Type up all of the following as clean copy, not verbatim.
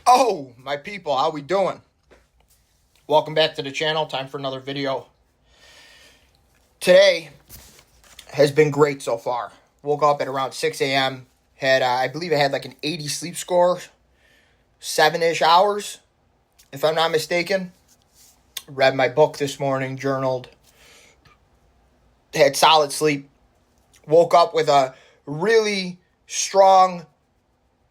Oh, my people, how we doing? Welcome back to the channel. Time for another video. Today has been great so far. Woke up at around 6 a.m. Had, I believe I had like an 80 sleep score. 7-ish hours, if I'm not mistaken. Read my book this morning, journaled. Had solid sleep. Woke up with a really strong,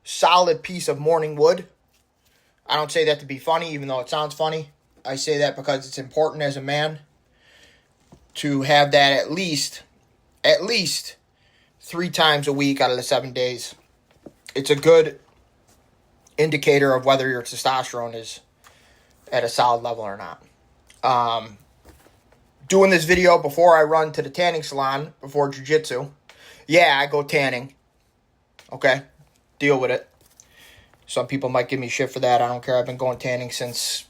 solid piece of morning wood. I don't say that to be funny, even though it sounds funny. I say that because it's important as a man to have that at least 3 times a week out of the 7 days. It's a good indicator of whether your testosterone is at a solid level or not. Doing this video before I run to the tanning salon before jiu-jitsu. Yeah, I go tanning. Okay? Deal with it. Some people might give me shit for that. I don't care. I've been going tanning since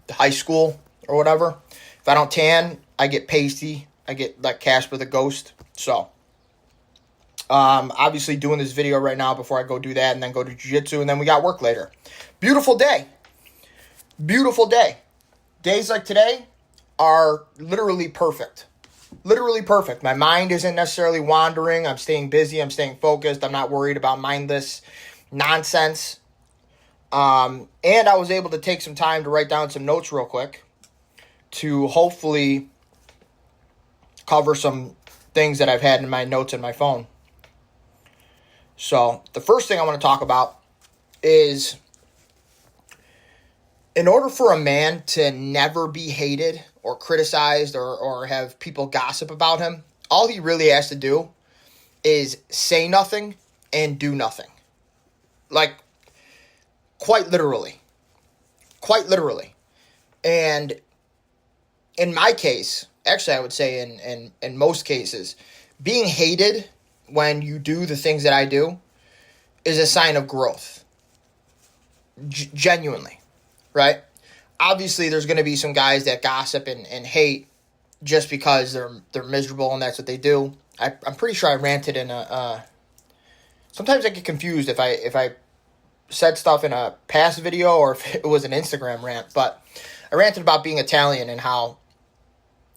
high school or whatever. If I don't tan, I get pasty. I get like Casper the Ghost. So, obviously doing this video right now before I go do that and then go to jiu-jitsu and then we got work later. Beautiful day. Beautiful day. Days like today are literally perfect. Literally perfect. My mind isn't necessarily wandering. I'm staying busy. I'm staying focused. I'm not worried about mindless nonsense. And I was able to take some time to write down some notes real quick to hopefully cover some things that I've had in my notes in my phone. So the first thing I want to talk about is, in order for a man to never be hated or criticized or have people gossip about him, all he really has to do is say nothing and do nothing. Like, quite literally. Quite literally. And in my case, actually I would say in most cases, being hated when you do the things that I do is a sign of growth. Genuinely. Right? Obviously, there's going to be some guys that gossip and hate just because they're miserable and that's what they do. I'm pretty sure I ranted in a... sometimes I get confused if I said stuff in a past video or if it was an Instagram rant, but I ranted about being Italian and how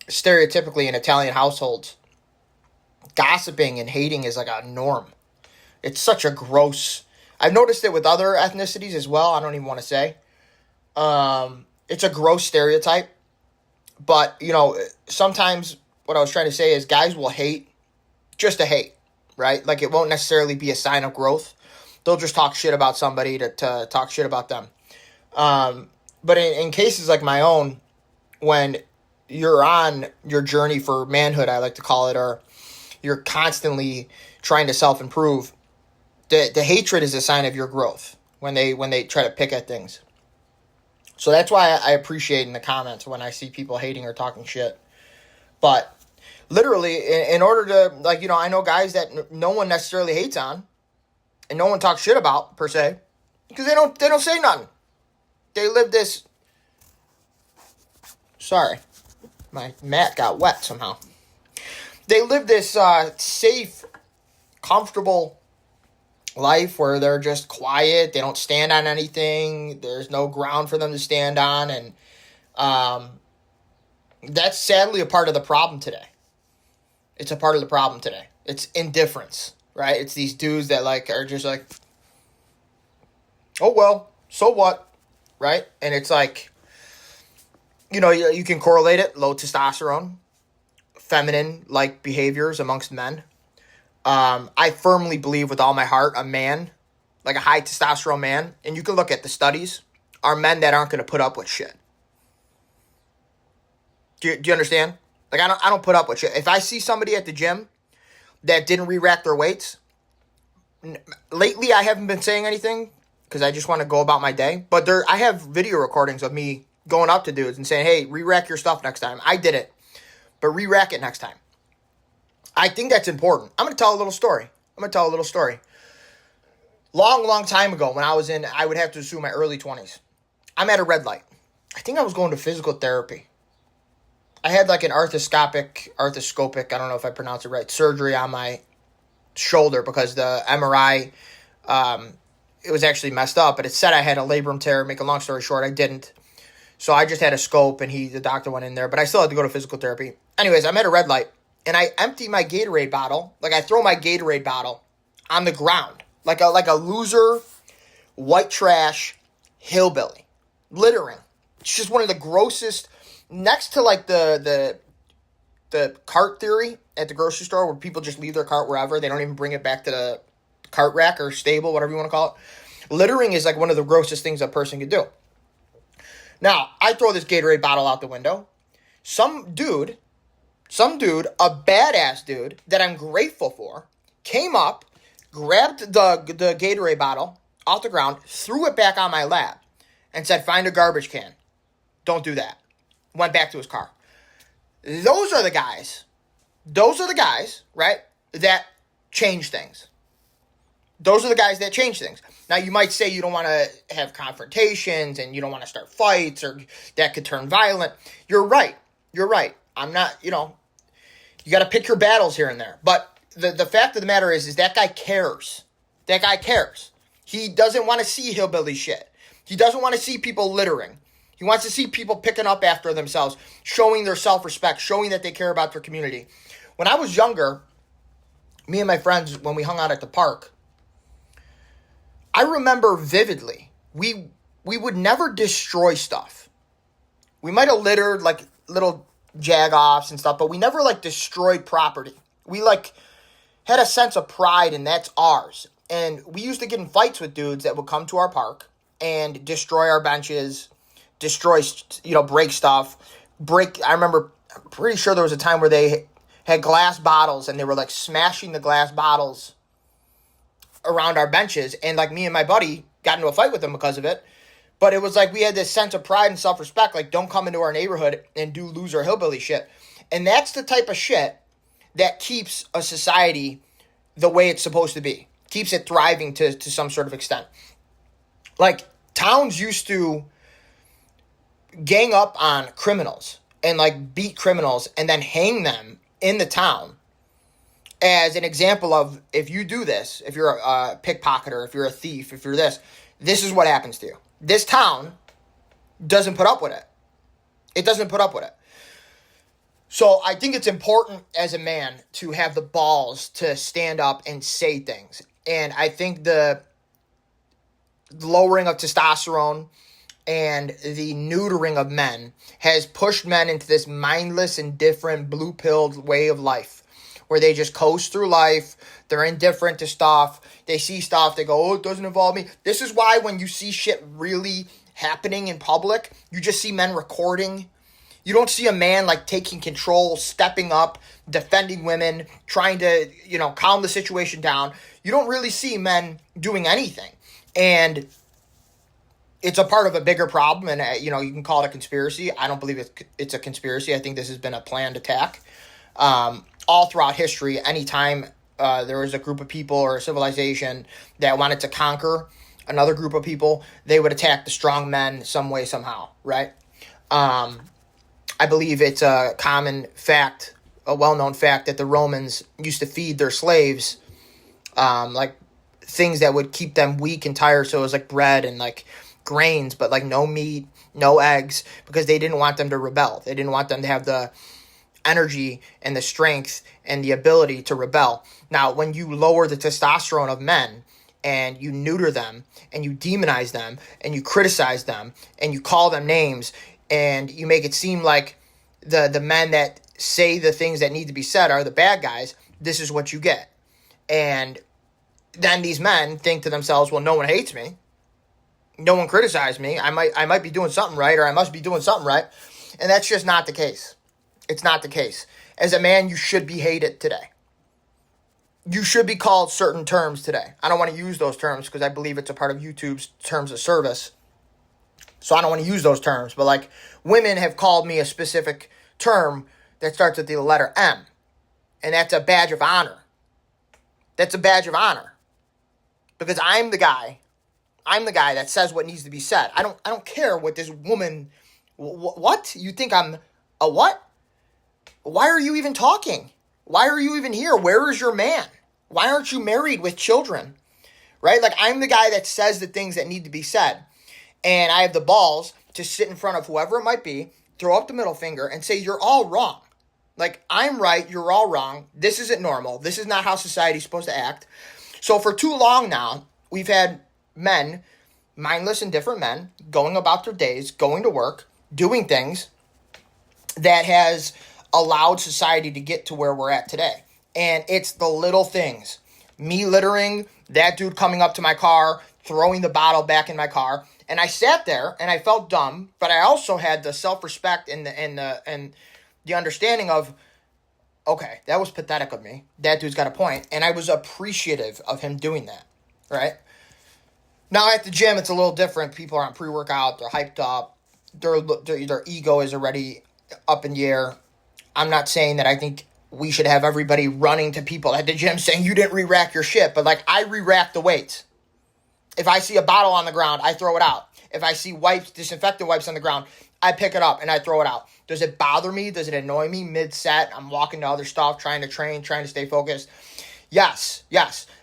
stereotypically in Italian households, gossiping and hating is like a norm. It's such a gross... I've noticed it with other ethnicities as well. I don't even want to say. It's a gross stereotype, but, you know, sometimes what I was trying to say is guys will hate just to hate, right? Like, it won't necessarily be a sign of growth. They'll just talk shit about somebody to talk shit about them. But in cases like my own, when you're on your journey for manhood, I like to call it, or you're constantly trying to self-improve, the hatred is a sign of your growth when they try to pick at things. So that's why I appreciate in the comments when I see people hating or talking shit. But literally, in order to, like, you know, I know guys that no one necessarily hates on and no one talks shit about, per se, because they don't say nothing. They live this... Sorry. My mat got wet somehow. They live this safe, comfortable life where they're just quiet. They don't stand on anything. There's no ground for them to stand on. And that's sadly a part of the problem today. It's a part of the problem today. It's indifference, right? It's these dudes that like are just like, oh, well, so what, right? And it's like, you know, you can correlate it, low testosterone, feminine-like behaviors amongst men. I firmly believe with all my heart a man, like a high testosterone man, and you can look at the studies, are men that aren't going to put up with shit. Do you understand? Like, I don't put up with shit. If I see somebody at the gym that didn't re-rack their weights, lately I haven't been saying anything because I just want to go about my day. But I have video recordings of me going up to dudes and saying, hey, re-rack your stuff next time. I did it, but re-rack it next time. I think that's important. I'm going to tell a little story. Long time ago when I would have to assume my early 20s. I'm at a red light. I think I was going to physical therapy. I had like an arthroscopic, I don't know if I pronounce it right, surgery on my shoulder because the MRI it was actually messed up, but it said I had a labrum tear. Make a long story short, I didn't. So I just had a scope, and the doctor went in there, but I still had to go to physical therapy. Anyways, I'm at a red light, and I empty my Gatorade bottle. Like, I throw my Gatorade bottle on the ground, like a loser, white trash hillbilly, littering. It's just one of the grossest. Next to like the cart theory at the grocery store, where people just leave their cart wherever, they don't even bring it back to the cart rack or stable, whatever you want to call it. Littering is like one of the grossest things a person could do. Now, I throw this Gatorade bottle out the window. Some dude, a badass dude that I'm grateful for, came up, grabbed the Gatorade bottle off the ground, threw it back on my lap, and said, "Find a garbage can. Don't do that." Went back to his car. Those are the guys, right, that change things. Those are the guys that change things. Now, you might say you don't want to have confrontations and you don't want to start fights or that could turn violent. You're right. I'm not, you got to pick your battles here and there. But the fact of the matter is that guy cares. That guy cares. He doesn't want to see hillbilly shit. He doesn't want to see people littering. He wants to see people picking up after themselves, showing their self-respect, showing that they care about their community. When I was younger, me and my friends, when we hung out at the park, I remember vividly, we would never destroy stuff. We might have littered like little jag-offs and stuff, but we never like destroyed property. We like had a sense of pride, and that's ours. And we used to get in fights with dudes that would come to our park and destroy our benches, break stuff. I remember, I'm pretty sure there was a time where they had glass bottles and they were like smashing the glass bottles around our benches, and like me and my buddy got into a fight with them because of it. But it was like we had this sense of pride and self-respect, like, don't come into our neighborhood and do loser hillbilly shit. And that's the type of shit that keeps a society the way it's supposed to be, keeps it thriving to some sort of extent. Like, towns used to gang up on criminals and like beat criminals and then hang them in the town as an example of, if you do this, if you're a pickpocketer, if you're a thief, if you're this is what happens to you. This town doesn't put up with it. It doesn't put up with it. So I think it's important as a man to have the balls to stand up and say things. And I think the lowering of testosterone and the neutering of men has pushed men into this mindless, indifferent, blue-pilled way of life, where they just coast through life. They're indifferent to stuff. They see stuff. They go, "Oh, it doesn't involve me." This is why when you see shit really happening in public, you just see men recording. You don't see a man like taking control, stepping up, defending women, trying to, calm the situation down. You don't really see men doing anything. And it's a part of a bigger problem. And, you can call it a conspiracy. I don't believe it's a conspiracy. I think this has been a planned attack. All throughout history, anytime there was a group of people or a civilization that wanted to conquer another group of people, they would attack the strong men some way, somehow, right? I believe it's a common fact, a well-known fact, that the Romans used to feed their slaves like things that would keep them weak and tired. So it was like bread and like grains, but like no meat, no eggs, because they didn't want them to rebel. They didn't want them to have the energy and the strength and the ability to rebel. Now, when you lower the testosterone of men and you neuter them and you demonize them and you criticize them and you call them names and you make it seem like the men that say the things that need to be said are the bad guys, this is what you get. And then these men think to themselves, well, no one hates me. No one criticized me. I might be doing something right, or I must be doing something right. And that's just not the case. It's not the case. As a man, you should be hated today. You should be called certain terms today. I don't want to use those terms because I believe it's a part of YouTube's terms of service. So I don't want to use those terms. But like, women have called me a specific term that starts with the letter M. And that's a badge of honor. That's a badge of honor. Because I'm the guy that says what needs to be said. I don't care what this woman... What? You think I'm a what? Why are you even talking? Why are you even here? Where is your man? Why aren't you married with children? right? Like, I'm the guy that says the things that need to be said. And I have the balls to sit in front of whoever it might be, throw up the middle finger, and say, you're all wrong. Like, I'm right, you're all wrong. This isn't normal. This is not how society's supposed to act. So for too long now, we've had men, mindless, indifferent men, going about their days, going to work, doing things that has allowed society to get to where we're at today. And it's the little things. Me littering, that dude coming up to my car, throwing the bottle back in my car. And I sat there and I felt dumb, but I also had the self-respect and the understanding of, okay, that was pathetic of me. That dude's got a point. And I was appreciative of him doing that, right? Now at the gym, it's a little different. People are on pre-workout. They're hyped up. Their ego is already up in the air. I'm not saying that I think we should have everybody running to people at the gym saying you didn't re-rack your shit. But, like, I re-rack the weights. If I see a bottle on the ground, I throw it out. If I see wipes, disinfectant wipes on the ground, I pick it up and I throw it out. Does it bother me? Does it annoy me mid-set? I'm walking to other stuff, trying to train, trying to stay focused. Yes.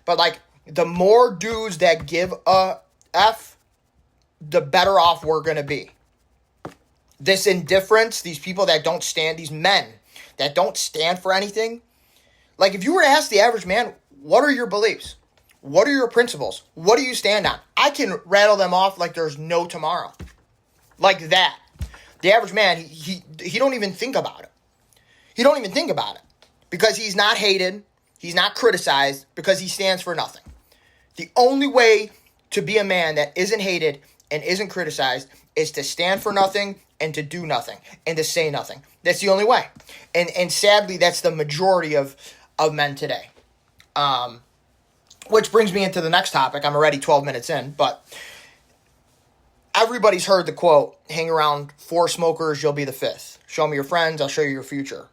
But, like, the more dudes that give a F, the better off we're going to be. This indifference, these people that don't stand, these men that don't stand for anything. Like, if you were to ask the average man, what are your beliefs? What are your principles? What do you stand on? I can rattle them off like there's no tomorrow. Like that. The average man, he don't even think about it. He don't even think about it. Because he's not hated. He's not criticized. Because he stands for nothing. The only way to be a man that isn't hated and isn't criticized is to stand for nothing and to do nothing and to say nothing. That's the only way. And sadly, that's the majority of men today. Which brings me into the next topic. I'm already 12 minutes in, but everybody's heard the quote, hang around 4 smokers, you'll be the 5th. Show me your friends, I'll show you your future.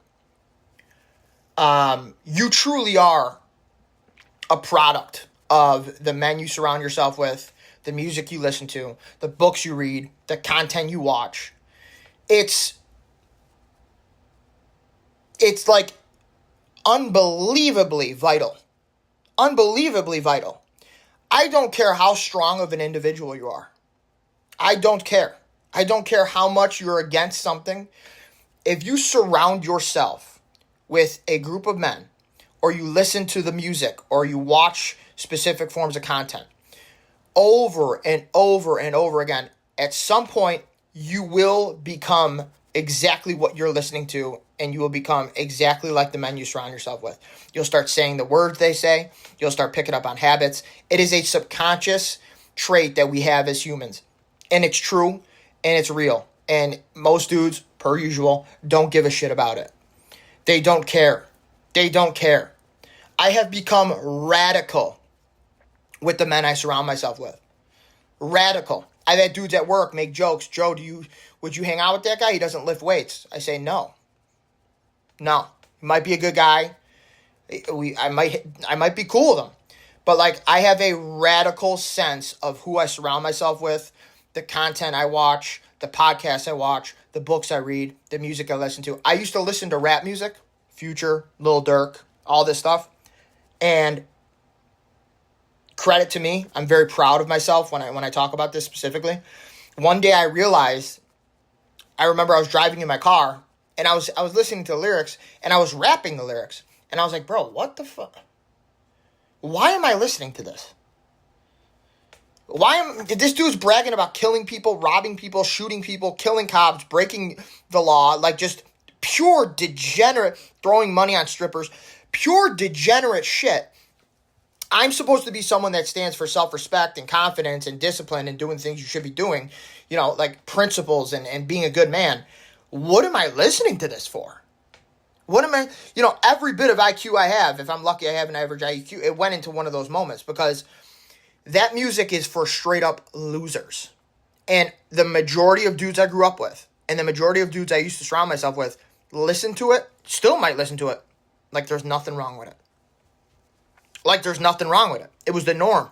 You truly are a product of the men you surround yourself with, the music you listen to, the books you read, the content you watch. It's like unbelievably vital. Unbelievably vital. I don't care how strong of an individual you are. I don't care. I don't care how much you're against something. If you surround yourself with a group of men, or you listen to the music, or you watch specific forms of content, over and over and over again, at some point, you will become exactly what you're listening to, and you will become exactly like the men you surround yourself with. You'll start saying the words they say. You'll start picking up on habits. It is a subconscious trait that we have as humans. And it's true, and it's real. And most dudes, per usual, don't give a shit about it. They don't care. They don't care. I have become radical with the men I surround myself with. Radical. I've had dudes at work make jokes. Joe, would you hang out with that guy? He doesn't lift weights. I say no. No. He might be a good guy. I might be cool with him. But, like, I have a radical sense of who I surround myself with, the content I watch, the podcasts I watch, the books I read, the music I listen to. I used to listen to rap music, Future, Lil Durk, all this stuff. And credit to me, I'm very proud of myself when I talk about this specifically. One day I realized, I remember I was driving in my car, and I was listening to the lyrics, and I was rapping the lyrics. And I was like, bro, what the fuck? Why am I listening to this? This dude's bragging about killing people, robbing people, shooting people, killing cops, breaking the law, like just pure degenerate, throwing money on strippers, pure degenerate shit. I'm supposed to be someone that stands for self-respect and confidence and discipline and doing things you should be doing, like principles and being a good man. What am I listening to this for? What am I, every bit of IQ I have, if I'm lucky I have an average IQ, it went into one of those moments because that music is for straight up losers. And the majority of dudes I grew up with and the majority of dudes I used to surround myself with listen to it, still might listen to it like there's nothing wrong with it. Like there's nothing wrong with it. It was the norm.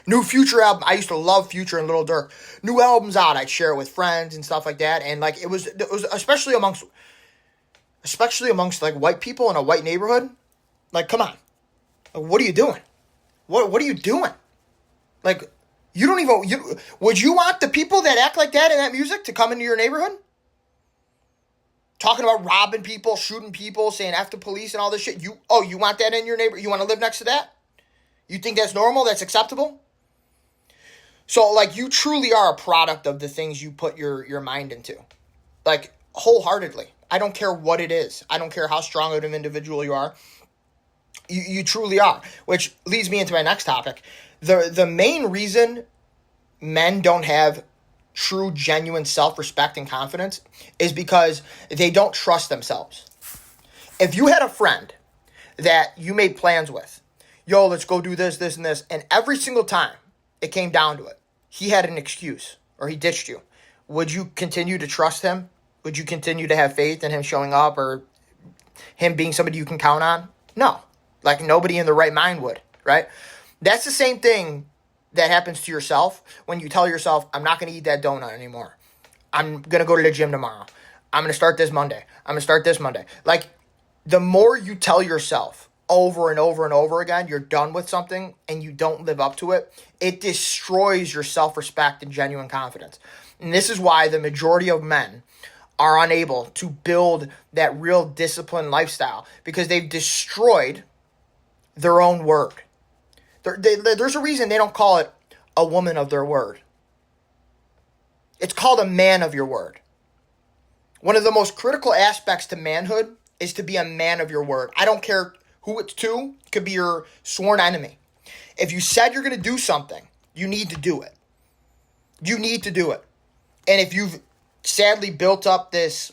New Future album. I used to love Future and Lil Durk. New albums out. I'd share it with friends and stuff like that. And like it was especially amongst like white people in a white neighborhood. Like, come on. Like, what are you doing? What are you doing? Like, you don't even, would you want the people that act like that in that music to come into your neighborhood? Talking about robbing people, shooting people, saying F the police and all this shit. You want that in your neighborhood? You want to live next to that? You think that's normal? That's acceptable? So, like, you truly are a product of the things you put your mind into. Like, wholeheartedly. I don't care what it is. I don't care how strong of an individual you are. You truly are. Which leads me into my next topic. The main reason men don't have true, genuine self-respect and confidence is because they don't trust themselves. If you had a friend that you made plans with, yo, let's go do this, this, and this, and every single time it came down to it, he had an excuse or he ditched you, would you continue to trust him? Would you continue to have faith in him showing up or him being somebody you can count on? No. Like, nobody in the right mind would, right? That's the same thing that happens to yourself when you tell yourself, I'm not going to eat that donut anymore. I'm going to go to the gym tomorrow. I'm going to start this Monday. I'm going to start this Monday. Like, the more you tell yourself over and over and over again, you're done with something and you don't live up to it, it destroys your self-respect and genuine confidence. And this is why the majority of men are unable to build that real disciplined lifestyle, because they've destroyed their own word. There's a reason they don't call it a woman of their word. It's called a man of your word. One of the most critical aspects to manhood is to be a man of your word. I don't care who it's to. It could be your sworn enemy. If you said you're going to do something, you need to do it. You need to do it. And if you've sadly built up this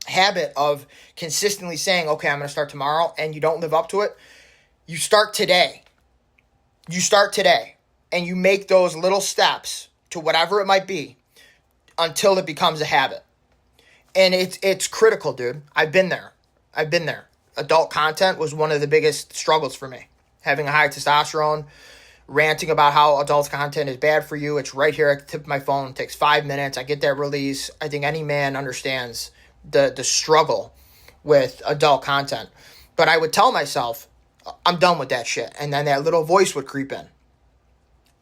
habit of consistently saying, okay, I'm going to start tomorrow, and you don't live up to it, you start today. You start today, and you make those little steps to whatever it might be until it becomes a habit. And it's critical, dude. I've been there. Adult content was one of the biggest struggles for me. Having a high testosterone, ranting about how adult content is bad for you. It's right here at the tip of my phone. It takes 5 minutes. I get that release. I think any man understands the struggle with adult content. But I would tell myself, I'm done with that shit. And then that little voice would creep in.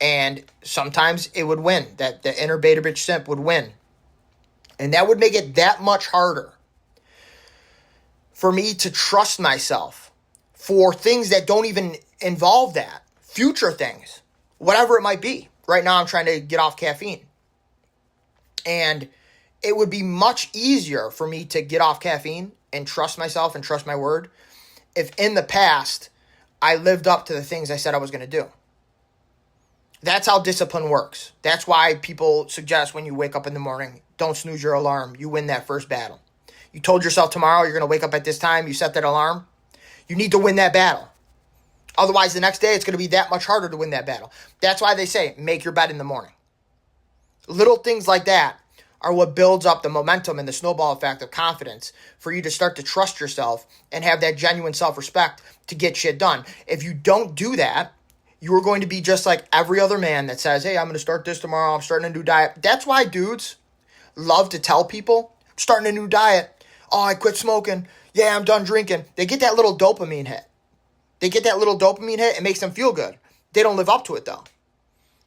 And sometimes it would win. That the inner beta bitch simp would win. And that would make it that much harder for me to trust myself for things that don't even involve that. Future things. Whatever it might be. Right now I'm trying to get off caffeine. And it would be much easier for me to get off caffeine and trust myself and trust my word if in the past I lived up to the things I said I was going to do. That's how discipline works. That's why people suggest when you wake up in the morning, don't snooze your alarm. You win that first battle. You told yourself tomorrow you're going to wake up at this time. You set that alarm. You need to win that battle. Otherwise, the next day, it's going to be that much harder to win that battle. That's why they say, make your bed in the morning. Little things like that are what builds up the momentum and the snowball effect of confidence for you to start to trust yourself and have that genuine self-respect to get shit done. If you don't do that, you are going to be just like every other man that says, hey, I'm going to start this tomorrow. I'm starting a new diet. That's why dudes love to tell people, I'm starting a new diet. Oh, I quit smoking. Yeah, I'm done drinking. They get that little dopamine hit. It makes them feel good. They don't live up to it, though.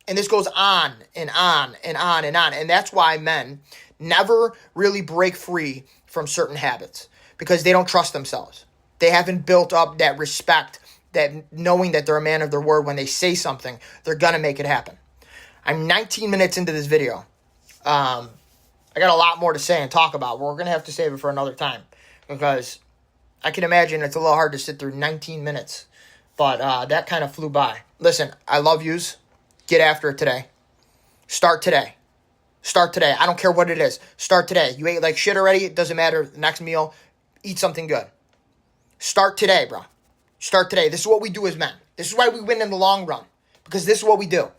And this goes on and on and on and on. And that's why men never really break free from certain habits, because they don't trust themselves. They haven't built up that respect, that knowing that they're a man of their word. When they say something, they're going to make it happen. I'm 19 minutes into this video. I got a lot more to say and talk about. We're going to have to save it for another time, because I can imagine it's a little hard to sit through 19 minutes. But that kind of flew by. Listen, I love yous. Get after it today. Start today. I don't care what it is. Start today. You ate like shit already. It doesn't matter. The next meal, eat something good. Start today, bro. Start today. This is what we do as men. This is why we win in the long run, because this is what we do.